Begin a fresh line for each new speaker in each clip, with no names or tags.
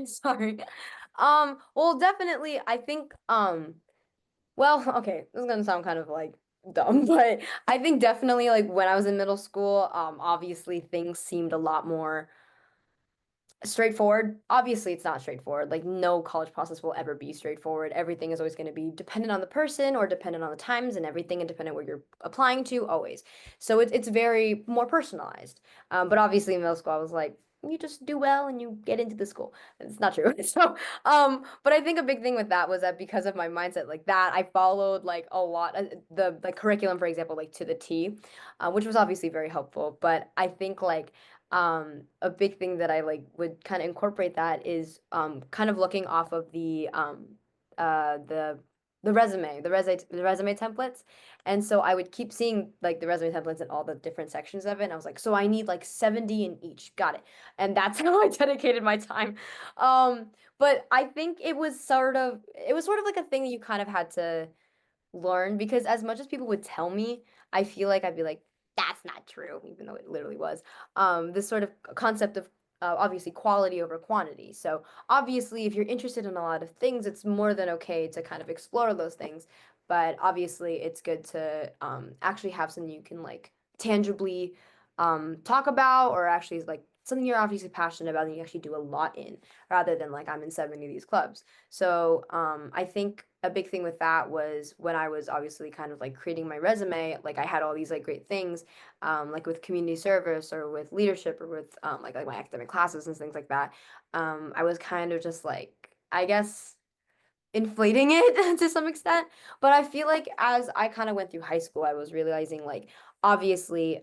Sorry. Well, definitely, I think, well, okay, this is gonna sound kind of like dumb, but I think definitely like when I was in middle school, obviously things seemed a lot more straightforward. Obviously, it's not straightforward. Like no college process will ever be straightforward. Everything is always going to be dependent on the person or dependent on the times and everything and dependent where you're applying to, always. So it's very more personalized. But obviously in middle school, I was like, you just do well and you get into the school. It's not true. So, but I think a big thing with that was that because of my mindset like that, I followed like a lot the curriculum, for example, like to the T, which was obviously very helpful. But I think like a big thing that I like would kind of incorporate that is kind of looking off of uh the the resume templates. And so I would keep seeing like the resume templates and all the different sections of it. And I was like, so I need like 70 in each. Got it. And that's how I dedicated my time. But I think it was sort of like a thing that you kind of had to learn because as much as people would tell me, I feel like I'd be like, that's not true, even though it literally was. This sort of concept of obviously quality over quantity. So obviously, if you're interested in a lot of things, it's more than okay to kind of explore those things. But obviously, it's good to actually have something you can like tangibly talk about or actually like something you're obviously passionate about and you actually do a lot in rather than like I'm in 70 of these clubs. So I think a big thing with that was when I was obviously kind of like creating my resume, like I had all these like great things, like with community service or with leadership or with like my academic classes and things like that. I was kind of just like, I guess inflating it to some extent. But I feel like as I kind of went through high school, I was realizing like obviously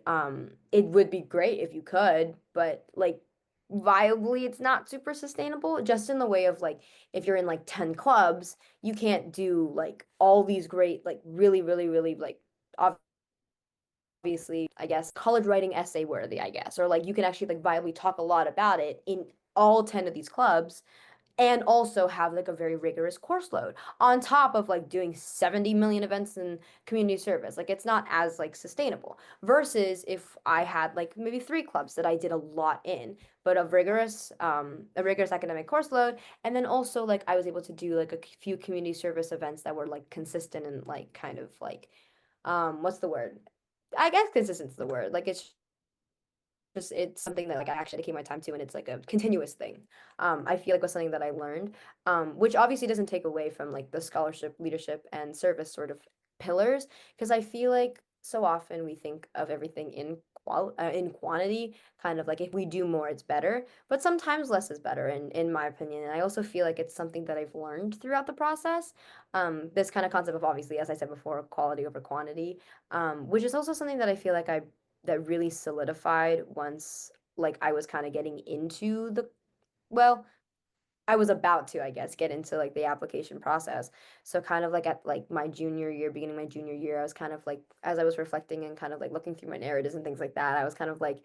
it would be great if you could, but like viably it's not super sustainable just in the way of like if you're in like 10 clubs, you can't do like all these great like really like obviously, I guess, college writing essay worthy, I guess, or like you can actually like viably talk a lot about it in all 10 of these clubs and also have like a very rigorous course load on top of like doing 70 million events in community service. Like it's not as like sustainable versus if I had like maybe three clubs that I did a lot in, but a rigorous academic course load. And then also like I was able to do like a few community service events that were like consistent and like kind of like, what's the word? I guess consistent is the word. Like it's something that like I actually dedicate my time to and it's like a continuous thing. I feel like was something that I learned, which obviously doesn't take away from like the scholarship, leadership, and service sort of pillars, because I feel like so often we think of everything in quantity, kind of like if we do more, it's better, but sometimes less is better in my opinion. And I also feel like it's something that I've learned throughout the process. This kind of concept of obviously, as I said before, quality over quantity, which is also something that I feel like I that really solidified once like I was kind of getting into the well, I was about to, I guess, get into like the application process. So kind of like at like my junior year, beginning my junior year, I was kind of like as I was reflecting and kind of like looking through my narratives and things like that, I was kind of like,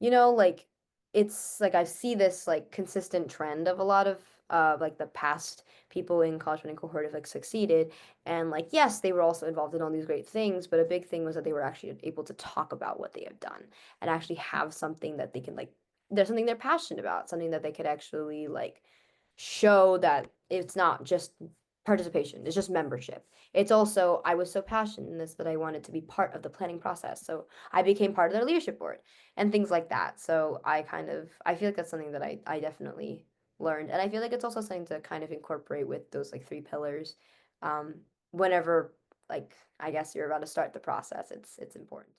like it's like I see this like consistent trend of a lot of like the past people in college training cohort have like succeeded. And like yes, they were also involved in all these great things, but a big thing was that they were actually able to talk about what they have done and actually have something that they can like there's something they're passionate about, something that they could actually like show that it's not just participation, it's just membership. It's also, I was so passionate in this that I wanted to be part of the planning process. So I became part of their leadership board and things like that. So I feel like that's something that I definitely learned. And I feel like it's also something to kind of incorporate with those like three pillars. Whenever like I guess you're about to start the process, it's important.